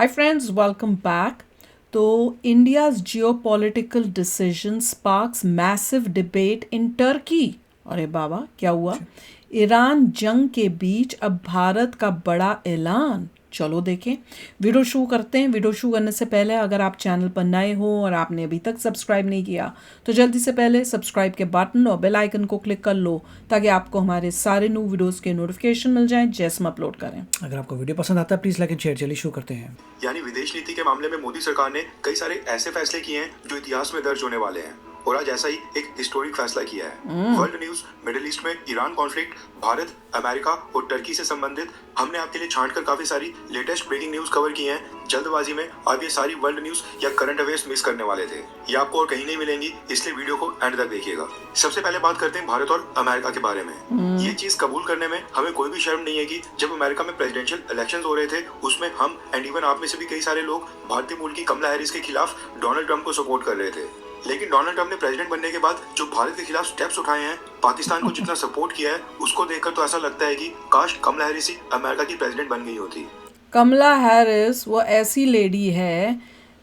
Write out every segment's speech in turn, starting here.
Hi friends, welcome back. तो India's geopolitical decision sparks massive debate in Turkey. अरे बाबा क्या हुआ? ईरान जंग के बीच अब भारत का बड़ा ऐलान। चलो देखें। वीडियो शुरू करते हैं। वीडियो शुरू करने से पहले अगर आप चैनल पर नए हो और आपने अभी तक सब्सक्राइब नहीं किया तो जल्दी से पहले सब्सक्राइब के बटन और बेल आइकन को क्लिक कर लो ताकि आपको हमारे सारे न्यू वीडियोस के नोटिफिकेशन मिल जाएं जैसे हम अपलोड करें। अगर आपको वीडियो पसंद आता है प्लीज लाइक एंड शेयर। चलिए शुरू करते हैं। यानी विदेश नीति के मामले में मोदी सरकार ने कई सारे ऐसे फैसले किए हैं जो इतिहास में दर्ज होने वाले हैं और आज ऐसा ही एक हिस्टोरिक फैसला किया है। वर्ल्ड न्यूज मिडिल ईस्ट में ईरान कॉन्फ्लिक्ट, भारत, अमेरिका और टर्की से संबंधित हमने आपके लिए छांटकर काफी सारी लेटेस्ट ब्रेकिंग न्यूज कवर की हैं। जल्दबाजी में आप ये सारी वर्ल्ड न्यूज या करंट अफेयर्स मिस करने वाले थे, ये आपको और कहीं नहीं मिलेंगी, इसलिए वीडियो को एंड तक देखिएगा। सबसे पहले बात करते हैं भारत और अमेरिका के बारे में। ये चीज कबूल करने में हमें कोई भी शर्म नहीं है कि जब अमेरिका में प्रेसिडेंशियल इलेक्शंस हो रहे थे उसमें हम एंड इवन आप में से भी कई सारे लोग भारतीय मूल की कमला हैरिस के खिलाफ डोनाल्ड ट्रंप को सपोर्ट कर रहे थे। लेकिन डोनाल्ड ट्रंप ने प्रेसिडेंट बनने के बाद जो भारत के खिलाफ स्टेप्स उठाए हैं, पाकिस्तान को जितना सपोर्ट किया है, उसको देखकर तो ऐसा लगता है कि काश कमला हैरिस ही अमेरिका की प्रेसिडेंट बन गई होती। कमला हैरिस वो ऐसी लेडी है,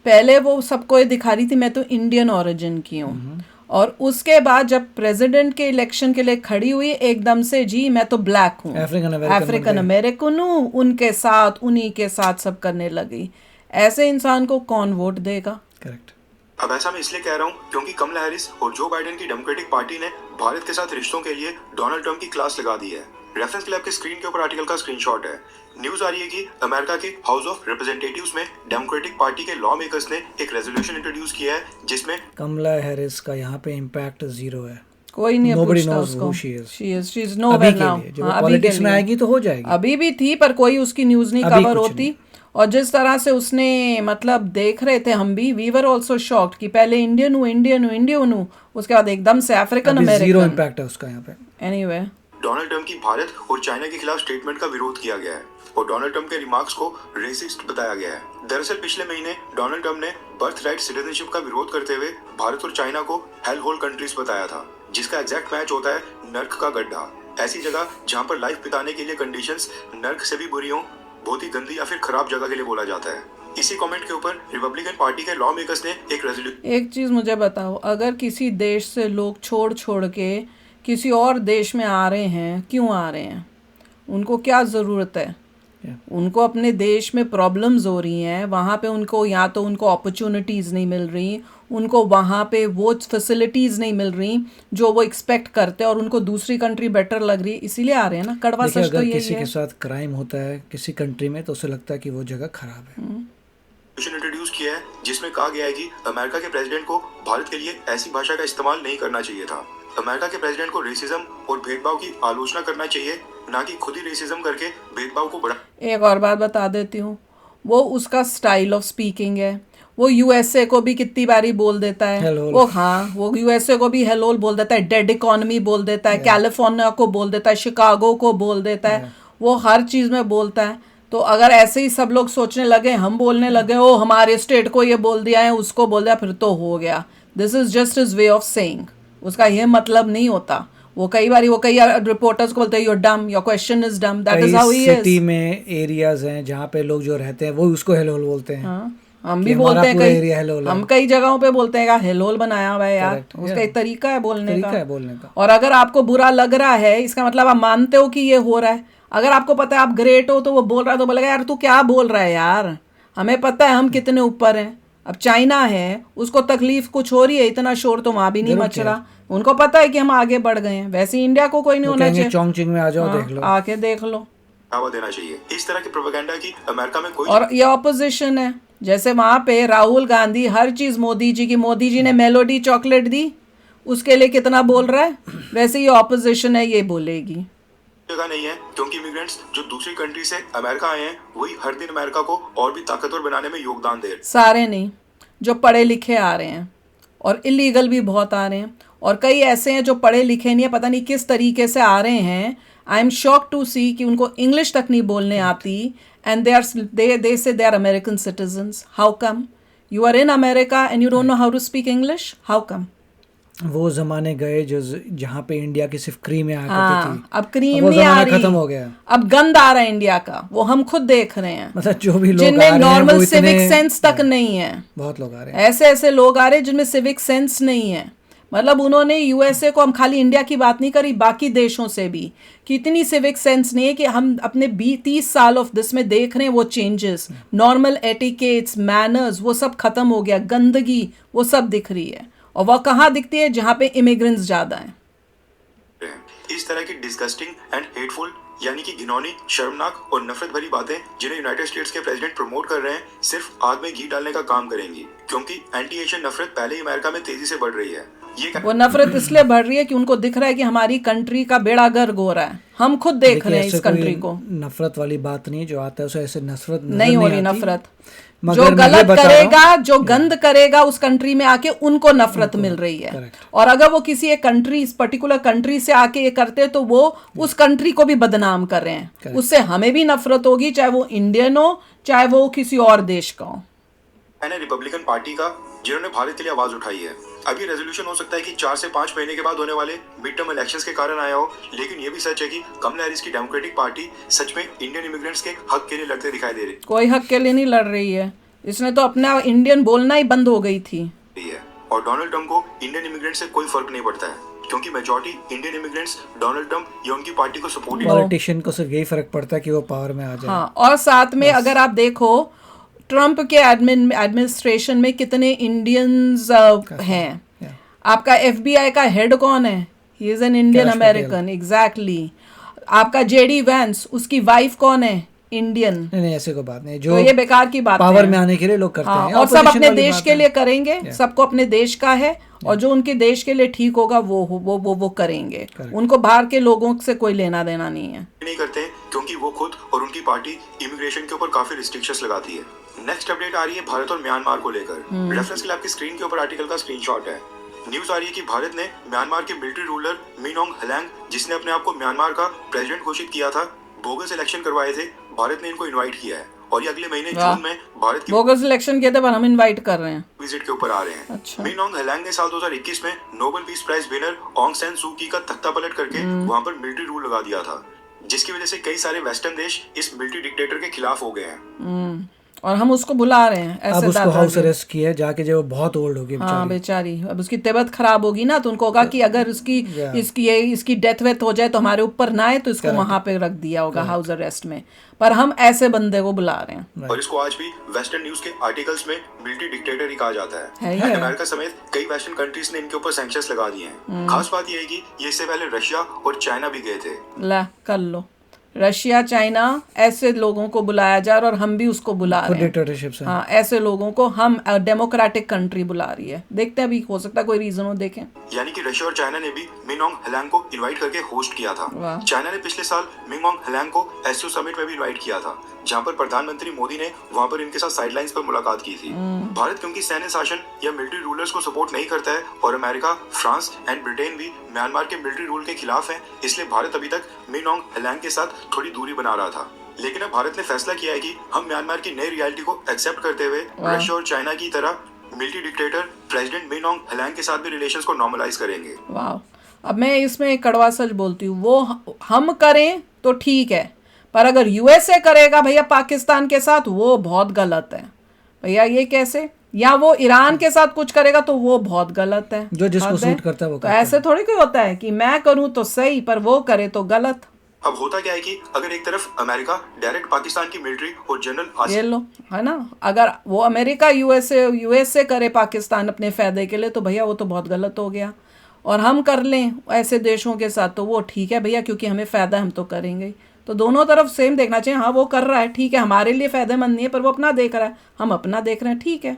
पहले वो सबको ये दिखा रही थी मैं तो इंडियन ओरिजिन की हूँ और उसके बाद जब प्रेसिडेंट के इलेक्शन के लिए खड़ी हुई एकदम से जी मैं तो ब्लैक हूँ, अफ्रीकन अमेरिकन हूँ, उनके साथ उन्हीं के साथ सब करने लगी। ऐसे इंसान को कौन वोट देगा? करेक्ट। अब ऐसा मैं इसलिए कह रहा हूँ क्योंकि कमला हैरिस और जो बाइडेन की डेमोक्रेटिक पार्टी ने भारत के साथ रिश्तों के लिए डोनाल्ड ट्रंप की क्लास लगा दी है। रेफरेंस के लिए आपके स्क्रीन के ऊपर आर्टिकल का स्क्रीनशॉट है। न्यूज आ रही है कि अमेरिका के हाउस ऑफ रिप्रेजेंटेटिव्स में डेमोक्रेटिक पार्टी के लॉ मेकर्स ने एक रेजोल्यूशन इंट्रोड्यूस किया है जिसमें कमला हैरिस का यहाँ पे इम्पैक्ट 0 है। कोई नहीं Nobody पूछता knows उसको। who she is. She is nowhere now। जब पॉलिटिक्स में आएगी तो हो जाएगी। अभी भी थी पर कोई उसकी न्यूज नहीं कवर होती। और जिस तरह से उसने मतलब देख रहे थे हम भी, वी वर ऑल्सो शॉक्ड कि पहले इंडियन हूँ, उसके बाद एकदम से अफ्रीकन अमेरिकन। 0 इम्पैक्ट है उसका यहाँ पे। एनीवे, डोनाल्ड ट्रंप की भारत और चाइना के खिलाफ स्टेटमेंट का विरोध किया गया है और डोनाल्ड ट्रंप के रिमार्क्स को रेसिस्ट बताया गया है। दरअसल पिछले महीने डोनाल्ड ट्रंप ने बर्थ राइट सिटीजनशिप का विरोध करते हुए भारत और चाइना को हेल होल कंट्रीज बताया था, जिसका एग्जैक्ट मैच होता है नर्क का गड्ढा। ऐसी जगह जहाँ पर लाइफ बिताने के लिए कंडीशंस नर्क से भी बुरी हों, बहुत ही गंदी या फिर खराब जगह के लिए बोला जाता है। इसी कमेंट के ऊपर रिपब्लिकन पार्टी के लॉ मेकर्स ने एक चीज मुझे बताओ, अगर किसी देश से लोग छोड़ के किसी और देश में आ रहे हैं, क्यों आ रहे हैं? उनको क्या ज़रूरत है? उनको अपने देश में प्रॉब्लम्स हो रही हैं, वहाँ पे उनको या तो उनको अपॉर्चुनिटीज़ नहीं मिल रही, उनको वहाँ पे वो फैसिलिटीज़ नहीं मिल रही जो वो एक्सपेक्ट करते हैं और उनको दूसरी कंट्री बेटर लग रही है, इसीलिए आ रहे हैं ना। कड़वा सच तो यही है। किसी के साथ क्राइम होता है किसी कंट्री में तो उसे लगता है कि वो जगह खराब है। इंट्रोड्यूस किया है जिसमें कहा गया है कि अमेरिका के प्रेसिडेंट को भारत के लिए ऐसी भाषा का इस्तेमाल नहीं करना चाहिए था। अमेरिका के प्रेसिडेंट को रेसिज्म और भेदभाव की आलोचना करना चाहिए, ना कि खुद ही रेसिज्म करके भेदभाव को बढ़ा। एक और बात बता देती हूँ, वो उसका स्टाइल ऑफ स्पीकिंग है। वो यूएसए को भी कितनी बारी बोल देता है, वो यूएसए को भी हेलोल बोल देता है, डेड इकोनॉमी बोल देता है, कैलिफोर्निया को बोल देता है, शिकागो को बोल देता है, वो हर चीज में बोलता है। तो अगर ऐसे ही सब लोग सोचने लगे, हम बोलने लगे ओ हमारे स्टेट को ये बोल दिया है, उसको बोल दिया, फिर तो हो गया। This is just his way of saying. उसका ये मतलब नहीं होता। वो कई रिपोर्टर्स को बोलते हैं योर डम, your question is dumb, that is how he is. City में एरियाज हैं जहाँ पे लोग जो रहते हैं वो उसको हेलोल बोलते हैं। हम भी बोलते हैं हम कई जगहों पे बोलते हैं हेलोल बनाया हुआ है यार। उसका एक तरीका है बोलने का। और अगर आपको बुरा लग रहा है इसका मतलब आप मानते हो कि ये हो रहा है। अगर आपको पता है आप ग्रेट हो तो वो बोल रहा है तो बोलेगा यार तू क्या बोल रहा है यार, हमें पता है हम कितने ऊपर हैं। अब चाइना है, उसको तकलीफ कुछ हो रही है, इतना शोर तो वहां भी नहीं मच रहा, उनको पता है कि हम आगे बढ़ गए हैं। वैसे इंडिया को कोई नहीं होना चाहिए। चोंगचिंग में आ जाओ, देख लो, आके देख लो। देना चाहिए इस तरह की प्रोपेगेंडा की अमेरिका में कोई। और ये ऑपोजिशन है, जैसे वहां पे राहुल गांधी हर चीज मोदी जी की, मोदी जी ने मेलोडी चॉकलेट दी उसके लिए कितना बोल रहा है, वैसे ये ऑपोजिशन है, ये बोलेगी। जगह नहीं है क्योंकि इमिग्रेंट्स जो दूसरी कंट्री से अमेरिका आए हैं वही हर दिन अमेरिका को और भी ताकतवर बनाने में योगदान दे रहे। सारे नहीं, जो पढ़े लिखे आ रहे हैं और इलीगल भी बहुत आ रहे हैं, और कई ऐसे हैं जो पढ़े लिखे नहीं है, पता नहीं किस तरीके से आ रहे हैं। आई एम शॉक टू सी कि उनको इंग्लिश तक नहीं बोलने आती and they say they are American citizens. How come? You are in America and you don't know how to speak English? How come? वो जमाने गए जो जहाँ पे इंडिया की सिर्फ क्रीम आया करती हाँ, थी, अब क्रीम वो नहीं आ जमाना रही, खत्म हो गया। अब गंद आ रहा है इंडिया का, वो हम खुद देख रहे हैं। मतलब जो भी लोग आ जिनमें रहे हैं नॉर्मल वो सिविक इतने सेंस तक नहीं है, बहुत लोग आ रहे हैं। ऐसे ऐसे लोग आ रहे हैं जिनमें सिविक सेंस नहीं है। मतलब उन्होंने यूएसए को, हम खाली इंडिया की बात नहीं करी, बाकी देशों से भी, कि इतनी सिविक सेंस नहीं है कि हम अपने 30 साल ऑफ दिस में देख रहे हैं वो चेंजेस, नॉर्मल एटिकेट्स, मैनर्स, वो सब खत्म हो गया, गंदगी वो सब दिख रही है। और वह कहाँ दिखती है? जहाँ पे इमिग्रेंट्स ज्यादा हैं। इस तरह की डिस्गस्टिंग एंड हेटफुल यानी कि घिनौनी, शर्मनाक और नफरत भरी बातें जिन्हें यूनाइटेड स्टेट्स के प्रेसिडेंट प्रमोट कर रहे हैं, सिर्फ आग में घी डालने का काम करेंगी, क्योंकि एंटी एशियन नफरत पहले ही अमेरिका में तेजी से बढ़ रही है। वो नफरत इसलिए बढ़ रही है कि उनको दिख रहा है कि हमारी कंट्री का बेड़ा गर्क हो रहा है, हम खुद देख रहे हैं इस कंट्री को। नफरत वाली बात नहीं, जो आता है उसे ऐसे नफरत नहीं हो रही नफरत। जो मगर मैं ये गलत बता रहा करेगा, जो गंद करेगा उस कंट्री में आके, उनको नफरत मिल रही है। correct। और अगर वो किसी एक कंट्री, इस पर्टिकुलर कंट्री से आके ये करते हैं, तो वो उस कंट्री को भी बदनाम कर रहे हैं। उससे हमें भी नफरत होगी, चाहे वो इंडियन हो, चाहे वो किसी और देश का हो। रिपब्लिकन पार्टी का, जिन्होंने भारत के लिए आवाज उठाई है। अब ये रेजोल्यूशन हो सकता है कि 4 से 5 महीने के बाद होने वाले मिड टर्म इलेक्शंस के कारण आया हो, लेकिन ये भी सच है कि कमला हैरिस की डेमोक्रेटिक पार्टी सच में इंडियन इमिग्रेंट्स के हक के लिए लड़ते दिखाई दे रही कोई हक के लिए नहीं लड़ रही है, इसने तो अपना इंडियन बोलना ही बंद हो गई थी। है। और डोनाल्ड ट्रम्प को इंडियन इमिग्रेंट से कोई फर्क नहीं पड़ता है, क्योंकि majority Indian immigrants Donald Trump या उनकी पार्टी को सपोर्ट नहीं। पॉलिटिशियन को सिर्फ यही फर्क पड़ता है कि वो पावर में आ जाए। हाँ, और साथ में अगर आप देखो ट्रम्प के एडमिनिस्ट्रेशन में कितने इंडियंस हैं। आपका एफबीआई का हेड कौन है? He is an Indian American. Exactly. आपका जेडी वैंस, उसकी वाइफ कौन है? इंडियन। नहीं, ऐसे कोई बात नहीं, जो तो ये बेकार की बात पावर में आने के लिए लोग करते हैं, और सब opposition अपने वाली देश बात के है। लिए करेंगे, सबको अपने देश का है, और जो उनके देश के लिए ठीक होगा वो करेंगे। उनको बाहर के लोगों से कोई लेना देना नहीं है। नहीं करते, क्योंकि वो खुद और उनकी पार्टी इमिग्रेशन के ऊपर काफी रिस्ट्रिक्शंस लगाती है। नेक्स्ट अपडेट आ रही है भारत और म्यांमार को लेकर। रेफरेंस के लिए आपकी स्क्रीन के ऊपर आर्टिकल का स्क्रीनशॉट है। न्यूज आ रही है कि भारत ने म्यांमार के मिलिट्री रूलर मिन ऑंग हलैंग, जिसने अपने आप को म्यांमार का प्रेसिडेंट घोषित किया था, बोगस इलेक्शन करवाए थे। भारत ने इनको इनवाइट किया है और ये अगले महीने जून में भारत की बोगस इलेक्शन किए थे, पर हम इनवाइट कर रहे हैं, विजिट के ऊपर आ रहे हैं। अच्छा। मिन ऑंग हलैंग ने साल 2021 में Nobel peace prize winner Aung San Suu Kyi का तख्ता पलट करके वहां पर मिलिट्री रूल लगा दिया था, जिसकी वजह से कई सारे वेस्टर्न देश इस मिलिट्री डिक्टेटर के खिलाफ हो गए हैं। और हम उसको बुला रहे हैं ऐसे। अब उसको हाउस अरेस्ट किया जाके, जब वो बहुत ओल्ड होगी हाँ बेचारी, अब उसकी तबीयत खराब होगी ना, तो उनको होगा कि अगर इसकी डेथ वेथ हो जाए तो हमारे ऊपर ना आए, तो इसको वहां पे रख दिया होगा हाउस अरेस्ट में। पर हम ऐसे बंदे को बुला रहे हैं। और इसको आज भी वेस्टर्न न्यूज के आर्टिकल्स में मिलिट्री डिक्टेटर ही कहा जाता है। अमेरिका समेत कई वेस्टर्न कंट्रीज ने इनके ऊपर सैंक्शंस लगा दिए हैं। खास बात यह है कि ये इससे पहले रशिया और चाइना भी गए थे। ला कर लो, रशिया, चाइना, ऐसे लोगों को बुलाया जा रहा है, और हम भी उसको बुला रहे हैं। डिक्टेटरशिप से। हाँ, ऐसे लोगों को हम डेमोक्रेटिक कंट्री बुला रही है। देखते हैं, अभी हो सकता है कोई रीजन हो, देखें। यानी कि रशिया और चाइना ने भी मिन ऑंग हलैंग को इनवाइट करके होस्ट किया था। चाइना ने पिछले साल मिन ऑंग हलैंग को एससीओ समिट में भी इनवाइट किया था, जहां पर प्रधानमंत्री मोदी ने वहां पर इनके साथ साइडलाइंस पर मुलाकात की थी। भारत क्योंकि सैन्य शासन या मिलिट्री रूलर्स को सपोर्ट नहीं करता है, और अमेरिका, फ्रांस एंड ब्रिटेन भी म्यांमार के मिलिट्री रूल के खिलाफ है, इसलिए भारत अभी तक मिन ऑंग हलैंग के साथ थोड़ी दूरी बना रहा था। लेकिन अब भारत ने फैसला किया है कि हम म्यांमार की नई रियलिटी को एक्सेप्ट करते हुए रशिया और चाइना की तरह मिलिट्री डिक्टेटर प्रेसिडेंट मिन ऑंग हलैंग के साथ भी रिलेशंस को नॉर्मलाइज करेंगे। वाह। अब मैं इसमें एक कड़वा सच बोलती हूँ, वो हम करें तो ठीक है, पर अगर यूएसए करेगा भैया पाकिस्तान के साथ, वो बहुत गलत है भैया। ये कैसे? या वो ईरान के साथ कुछ करेगा तो वो बहुत गलत है। जो जिसको सूट करता है वो तो ऐसे थोड़ी कोई होता है कि मैं करूं तो सही, पर वो करे तो गलत। अब होता क्या है कि अगर एक तरफ अमेरिका डायरेक्ट पाकिस्तान की मिलिट्री और जनरल ये लो, है ना, अगर वो अमेरिका यूएसए करे पाकिस्तान अपने फायदे के लिए, तो भैया वो तो बहुत गलत हो गया। और हम कर लें ऐसे देशों के साथ तो वो ठीक है भैया, क्योंकि हमें फायदा, हम तो करेंगे। तो दोनों तरफ सेम देखना चाहिए। हाँ, वो कर रहा है, ठीक है, हमारे लिए फायदेमंद नहीं है, पर वो अपना देख रहा है, हम अपना देख रहे हैं, ठीक है।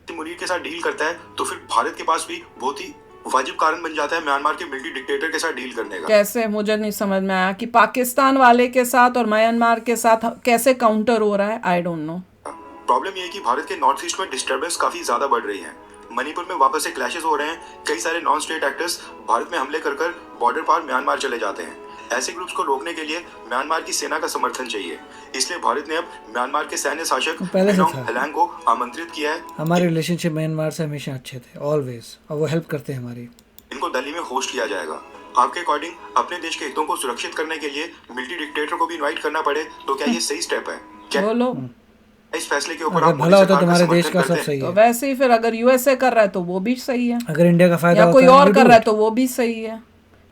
मुनीर के साथ डील करता है, तो फिर भारत के पास भी बहुत ही वाजिब कारण बन जाता है म्यांमार के मिलिट्री डिक्टेटर के साथ डील करने का। कैसे? मुझे नहीं समझ में आया कि पाकिस्तान वाले के साथ और म्यांमार के साथ कैसे काउंटर हो रहा है। I don't know. प्रॉब्लम ये है कि भारत के नॉर्थ ईस्ट में डिस्टर्बेंस काफी ज्यादा बढ़ रही है। मणिपुर में वापस से क्लैशेस हो रहे हैं। कई सारे नॉन स्टेट एक्टर्स भारत में हमले कर बॉर्डर पार म्यांमार चले जाते हैं। ऐसे ग्रुप्स को रोकने के लिए म्यांमार की सेना का समर्थन चाहिए, इसलिए भारत ने अब म्यांमार के सैन्य शासक मिन ऑंग हलैंग को आमंत्रित किया है। हमारे रिलेशनशिप म्यांमार से हमेशा अच्छे थे, ऑलवेज, और वो हेल्प करते हैं हमारी। को दिल्ली में होस्ट किया जाएगा। आपके अकॉर्डिंग अपने देश के हितों को सुरक्षित करने के लिए मिलिट्री डिक्टेटर को भी इनवाइट करना पड़े तो क्या ये सही स्टेप है? क्या बोलो। इस फैसले के ऊपर अगर आप भला होता मोदी तो सरकार तुम्हारे देश समर्थन का सब करते हैं? सही तो है। वैसे ही फिर अगर यूएसए कर रहा है तो वो भी सही है, अगर इंडिया का फायदा या होता कोई है और you कर do रहा है it। तो वो भी सही है।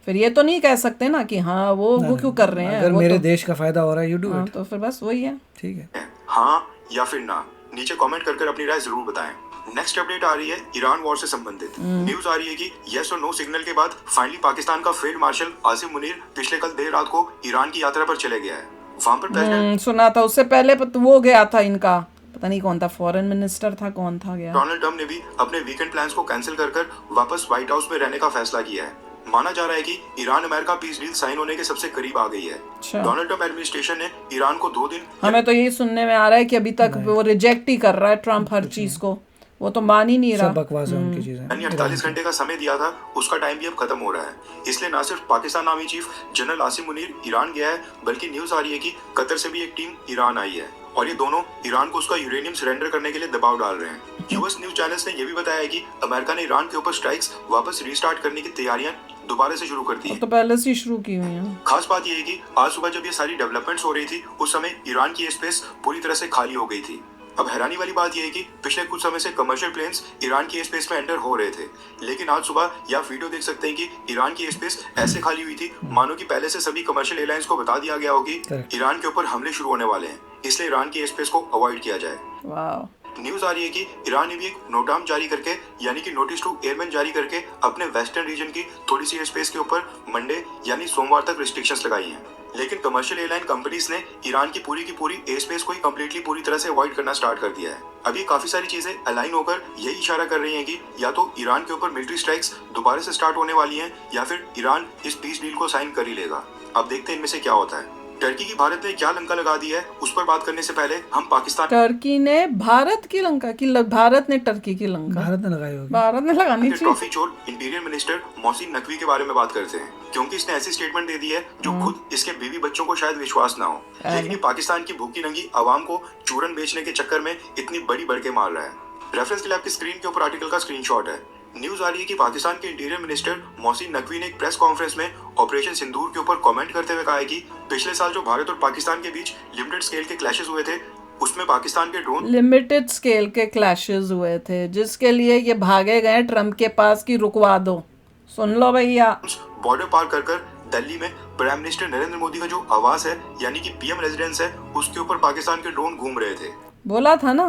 फिर ये तो नहीं कह सकते ना कि हाँ वो क्यों कर रहे हैं, अगर वो मेरे तो देश का फायदा हो रहा है यू डू हाँ, इट। तो फिर बस वही है। ठीक है। हाँ या फिर ना, नीचे कमेंट कर अपनी राय जरूर बताएं। नेक्स्ट अपडेट आ रही है ईरान वॉर से संबंधित। न्यूज आ रही है कि यस और नो सिग्नल के बाद फाइनली पाकिस्तान का फील्ड मार्शल आसिम मुनीर पिछले कल देर रात को ईरान की यात्रा पर चले गया है। वहां पर प्रेसिडेंट सुना था उससे पहले वो गया था, इनका पता नहीं कौन था, फॉरेन मिनिस्टर था, कौन था गया। डोनाल्ड ट्रम्प ने भी अपने वीकेंड प्लान्स को कैंसिल कर वापस व्हाइट हाउस में रहने का फैसला किया है। माना जा रहा है कि Iran America peace deal sign होने के सबसे करीब आ गई है। अच्छा। डोनाल्ड ट्रम्प एडमिनिस्ट्रेशन ने ईरान को 2 दिन हमें तो यही सुनने में आ रहा है कि अभी तक वो रिजेक्ट ही कर रहा है ट्रम्प हर चीज को, वो तो मान ही नहीं सब रहा। बकवास है उनकी चीजें। यानी 48 घंटे का समय दिया था, उसका टाइम भी अब खत्म हो रहा है। इसलिए ना सिर्फ Pakistan army chief general Asim Munir Iran गया है, बल्कि न्यूज आ रही है कि कतर से भी एक टीम ईरान आई है और ये दोनों ईरान को उसका यूरेनियम सरेंडर करने के लिए दबाव डाल रहे हैं। यूएस न्यूज चैनल्स ने यह भी बताया है कि अमेरिका ने ईरान के ऊपर स्ट्राइक्स वापस रिस्टार्ट करने की तैयारियां दोबारा से शुरू कर दी है। तो पहले से ही शुरू की हुई है। खास बात यह है कि आज सुबह जब ये सारी डेवलपमेंट्स हो रही थी उस समय ईरान की स्पेस पूरी तरह से खाली हो गई थी। अब हैरानी वाली बात यह है कि पिछले कुछ समय से कमर्शियल प्लेन्स ईरान की स्पेस में एंटर हो रहे थे, लेकिन आज सुबह या वीडियो देख सकते हैं कि ईरान की स्पेस ऐसे खाली हुई थी मानो कि पहले से सभी कमर्शियल एयरलाइंस को बता दिया गया हो कि ईरान के ऊपर हमले शुरू होने वाले हैं, इसलिए ईरान की स्पेस को अवॉइड किया जाए। वाह। न्यूज आ रही है कि ईरान ने भी एक नोटाम जारी करके यानी कि नोटिस टू एयरमैन जारी करके अपने वेस्टर्न रीजन की थोड़ी सी स्पेस के ऊपर मंडे यानी सोमवार तक रिस्ट्रिक्शंस लगाई हैं, लेकिन कमर्शियल एयरलाइन कंपनीज ने ईरान की पूरी एयर स्पेस को ही कम्प्लीटली पूरी तरह से अवॉइड करना स्टार्ट कर दिया है। अभी काफी सारी चीजें अलाइन होकर यही इशारा कर रही हैं कि या तो ईरान के ऊपर मिलिट्री स्ट्राइक्स दोबारा से स्टार्ट होने वाली हैं या फिर ईरान इस पीस डील को साइन कर ही लेगा। अब देखते हैं इनमें से क्या होता है। टर्की की भारत ने क्या लंका लगा दी है उस पर बात करने से पहले हम पाकिस्तान टर्की ने भारत की लंका की भारत ने टर्की की लंका भारत ने लगाई होगी। भारत ने लगानी चाहिए। ट्रॉफी चोर इंटीरियर मिनिस्टर मोहसिन नकवी के बारे में बात करते हैं, क्योंकि इसने ऐसी स्टेटमेंट दे दी है जो खुद इसके बीवी बच्चों को शायद विश्वास ना हो, लेकिन ये पाकिस्तान की भूखी नंगी आवाम को चूरन बेचने के चक्कर में इतनी बड़ी बढ़ के मार रहा है। रेफरेंस के लिए आपकी स्क्रीन के ऊपर आर्टिकल का स्क्रीनशॉट है। न्यूज आ रही है कि पाकिस्तान के इंटीरियर मिनिस्टर मोहसिन नकवी ने एक प्रेस कॉन्फ्रेंस में ऑपरेशन सिंदूर के ऊपर कमेंट करते हुए कहा है कि पिछले साल जो भारत और पाकिस्तान के बीच लिमिटेड स्केल के क्लैशेस हुए थे उसमें पाकिस्तान के ड्रोन लिमिटेड स्केल के क्लैशेस हुए थे, जिसके लिए ये भागे गए ट्रम्प के पास कि रुकवा दो। सुन लो भैया, बॉर्डर पार कर दिल्ली में प्राइम मिनिस्टर नरेंद्र मोदी का जो आवास है यानी कि पीएम रेजिडेंस है उसके ऊपर पाकिस्तान के ड्रोन घूम रहे थे। बोला था ना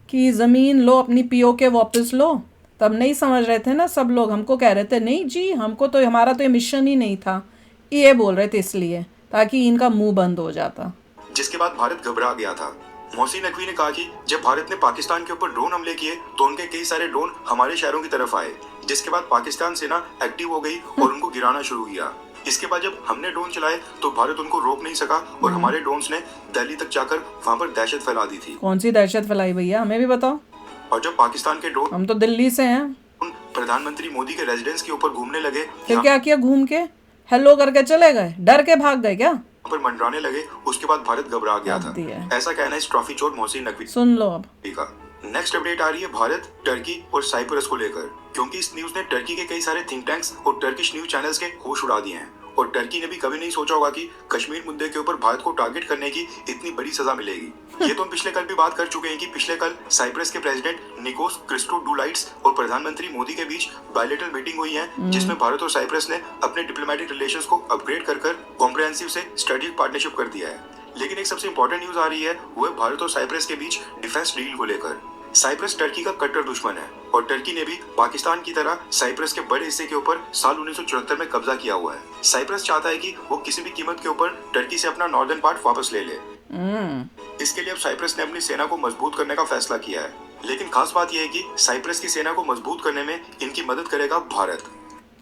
कि जमीन लो, अपनी पीओके वापस लो, तब नहीं समझ रहे थे ना सब लोग। हमको कह रहे थे नहीं जी, हमको तो हमारा तो ये मिशन ही नहीं था, ये बोल रहे थे इसलिए ताकि इनका मुंह बंद हो जाता। जिसके बाद भारत घबरा गया था। मोहसिन नकवी ने कहा कि जब भारत ने पाकिस्तान के ऊपर ड्रोन हमले किए तो उनके कई सारे ड्रोन हमारे शहरों की तरफ आए, जिसके बाद पाकिस्तान सेना एक्टिव हो गई और उनको गिराना शुरू किया। इसके बाद जब हमने ड्रोन चलाए तो भारत उनको रोक नहीं सका और हमारे ड्रोन्स ने दिल्ली तक जाकर वहां पर दहशत फैला दी थी। कौन सी दहशत फैलाई भैया, हमें भी बताओ। और जब पाकिस्तान के ड्रोन हम तो दिल्ली से हैं। प्रधानमंत्री मोदी के रेजिडेंस के ऊपर घूमने लगे, फिर क्या किया, घूम के हेलो करके चले गए, डर के भाग गए क्या? पर मंडराने लगे, उसके बाद भारत घबरा गया था। दिया। ऐसा कहना है इस ट्रॉफी चोर मोहसिन नकवी सुन लो अब का। नेक्स्ट अपडेट आ रही है भारत, टर्की और साइप्रस को लेकर, क्योंकि इस न्यूज ने टर्की के कई सारे थिंक टैंक्स और टर्किश न्यूज चैनल्स के होश उड़ा दिए हैं। और टर्की ने भी कभी नहीं सोचा होगा कि कश्मीर मुद्दे के ऊपर भारत को टारगेट करने की इतनी बड़ी सजा मिलेगी। ये तो हम पिछले कल भी बात कर चुके हैं कि पिछले कल साइप्रस के प्रेसिडेंट निकोस क्रिस्टोडुलाइड्स और प्रधानमंत्री मोदी के बीच बायलैटरल मीटिंग हुई है, जिसमें भारत और साइप्रस ने अपने डिप्लोमेटिक रिलेशंस को अपग्रेड कर कॉम्प्रिहेंसिव से स्ट्रेटेजिक पार्टनरशिप कर दिया है। लेकिन एक सबसे इंपॉर्टेंट न्यूज आ रही है, वो है भारत और साइप्रस के बीच डिफेंस डील को लेकर। साइप्रस टर्की का कट्टर दुश्मन है और टर्की ने भी पाकिस्तान की तरह साइप्रस के बड़े हिस्से के ऊपर साल 1974 में कब्जा किया हुआ है। साइप्रस चाहता है कि वो किसी भी कीमत के ऊपर टर्की से अपना नॉर्दर्न पार्ट वापस ले ले। इसके लिए अब साइप्रस ने अपनी सेना को मजबूत करने का फैसला किया है, लेकिन खास बात यह है कि साइप्रस की सेना को मजबूत करने में इनकी मदद करेगा भारत।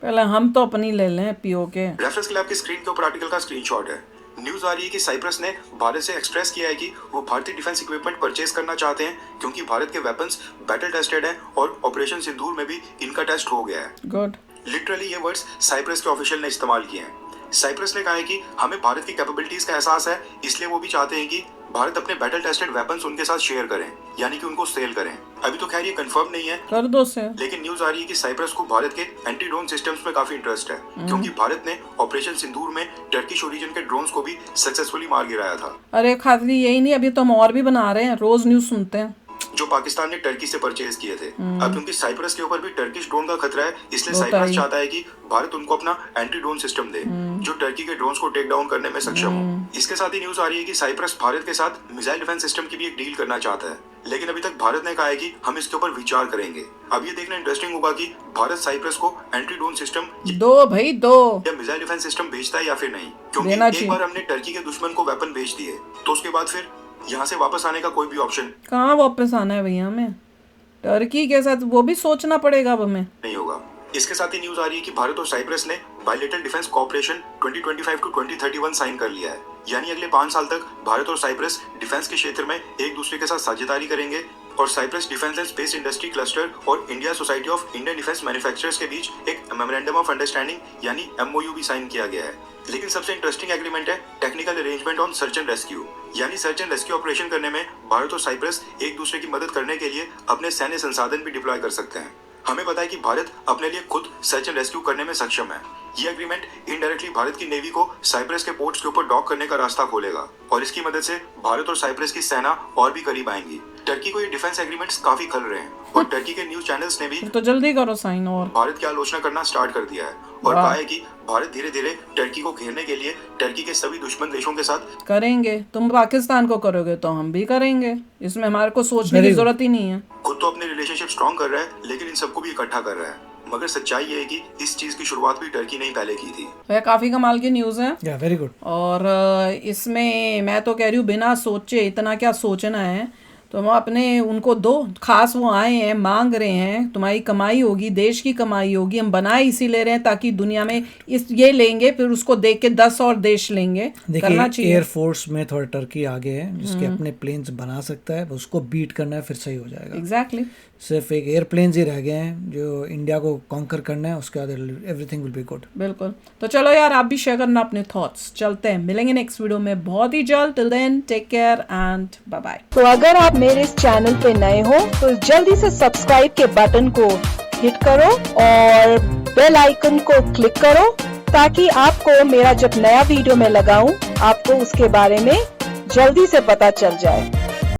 पहले हम तो अपनी ले लें पीओके। रेफरेंस के लिए आपकी स्क्रीन के ऊपर आर्टिकल का स्क्रीनशॉट है। न्यूज आ रही है कि साइप्रस ने भारत से एक्सप्रेस किया है कि वो भारतीय डिफेंस इक्विपमेंट परचेज करना चाहते हैं, क्योंकि भारत के वेपन्स बैटल टेस्टेड हैं और ऑपरेशन सिंदूर में भी इनका टेस्ट हो गया है। गुड। लिटरली ये वर्ड्स साइप्रस के ऑफिशियल ने इस्तेमाल किए हैं। साइप्रस ने कहा है कि हमें भारत की कैपेबिलिटीज का एहसास है, इसलिए वो भी चाहते हैं कि भारत अपने बैटल टेस्टेड वेपन्स उनके साथ शेयर करें, यानी कि उनको सेल करें। अभी तो खैर ये कंफर्म नहीं है, कर दो से, लेकिन न्यूज आ रही है कि साइप्रस को भारत के एंटी ड्रोन सिस्टम्स में काफी इंटरेस्ट है, क्योंकि भारत ने ऑपरेशन सिंदूर में टर्किश ओरिजिन के ड्रोन्स को भी सक्सेसफुली मार गिराया था। अरे खाली यही नहीं, अभी तो हम और भी बना रहे हैं, रोज न्यूज सुनते हैं, जो पाकिस्तान ने टर्की से परचेज किए थे। अब क्योंकि साइप्रस के ऊपर भी टर्किश ड्रोन का खतरा है, इसलिए साइप्रस चाहता है कि भारत उनको अपना एंटी ड्रोन सिस्टम दे जो टर्की के ड्रोन्स को टेक डाउन करने में सक्षम हो। इसके साथ ही न्यूज आ रही है कि साइप्रस भारत के साथ मिसाइल डिफेंस सिस्टम की भी एक डील करना चाहता है, लेकिन अभी तक भारत ने कहा है कि हम इसके ऊपर विचार करेंगे। अब ये देखना इंटरेस्टिंग होगा कि भारत साइप्रस को एंटी ड्रोन सिस्टम दो भाई दो या मिसाइल डिफेंस सिस्टम भेजता है या फिर नहीं, क्योंकि एक बार हमने टर्की के दुश्मन को वेपन भेज दिए तो उसके बाद फिर यहाँ से वापस आने का कोई भी ऑप्शन कहाँ वापस आना है भैया हमें, टर्की के साथ वो भी सोचना पड़ेगा अब हमें, नहीं होगा। इसके साथ ही न्यूज आ रही है कि भारत और साइप्रस ने bilateral defence cooperation 2025 to 2031 sign कर लिया है, यानी अगले 5 साल तक भारत और साइप्रस डिफेंस के क्षेत्र में एक दूसरे के साथ साझेदारी करेंगे और Cyprus defence and space industry cluster और India society of Indian defence manufacturers के बीच एक मेमोरेंडम ऑफ अंडरस्टैंडिंग यानी MOU भी साइन किया गया है। लेकिन सबसे इंटरेस्टिंग एग्रीमेंट है technical arrangement on search and rescue, यानी सर्च एंड रेस्क्यू ऑपरेशन करने में भारत और साइप्रस एक दूसरे की मदद करने के लिए अपने सैन्य संसाधन भी डिप्लॉय कर सकते हैं। हमें पता है कि भारत अपने लिए खुद सर्च एंड रेस्क्यू करने में सक्षम है। ये एग्रीमेंट इनडायरेक्टली भारत की नेवी को साइप्रस के पोर्ट्स के ऊपर डॉक करने का रास्ता खोलेगा और इसकी मदद से भारत और साइप्रस की सेना और भी करीब आएंगी। टर्की को ये डिफेंस एग्रीमेंट्स काफी खल रहे हैं और टर्की के न्यूज चैनल्स ने भी तो जल्दी करो साइन और भारत की आलोचना करना स्टार्ट कर दिया है और कहा है कि भारत धीरे धीरे टर्की को घेरने के लिए टर्की के सभी दुश्मन देशों के साथ करेंगे। तुम पाकिस्तान को करोगे तो हम भी करेंगे, इसमें हमारे को सोचने की जरूरत ही नहीं है। खुद तो अपने रिलेशनशिप स्ट्रॉन्ग कर रहा है, लेकिन इन सबको भी इकट्ठा कर रहा है। मगर सच्चाई ये है कि इस चीज की शुरुआत भी टर्की ने ही पहले की थी। वह काफी कमाल की न्यूज है, वेरी गुड। और इसमें मैं तो कह रही हूँ बिना सोचे, इतना क्या सोचना है, तो हम अपने उनको दो, खास वो आए हैं मांग रहे हैं, तुम्हारी कमाई होगी, देश की कमाई होगी, हम बनाए इसी ले रहे हैं ताकि दुनिया में इस ये लेंगे फिर उसको देख के 10 और देश लेंगे। करना चाहिए। एयरफोर्स में थोड़ा टर्की आगे है, जिसके अपने प्लेन्स बना सकता है, उसको बीट करना है फिर सही हो जाएगा। एग्जैक्टली। सिर्फ एक एयरप्लेन्स ही रह गए हैं जो इंडिया को कॉन्कर करना है, उसके बाद एवरीथिंग विल बी गुड। बिल्कुल। तो चलो यार, आप भी शेयर करना अपने थॉट्स। चलते हैं, मिलेंगे नेक्स्ट वीडियो में बहुत ही जल्द। Till then take care and bye bye. तो अगर आप मेरे इस चैनल पे नए हो तो जल्दी से सब्सक्राइब के बटन को हिट करो और बेल आइकन को क्लिक करो ताकि आपको मेरा जब नया वीडियो मैं लगाऊं आपको उसके बारे में जल्दी से पता चल जाए।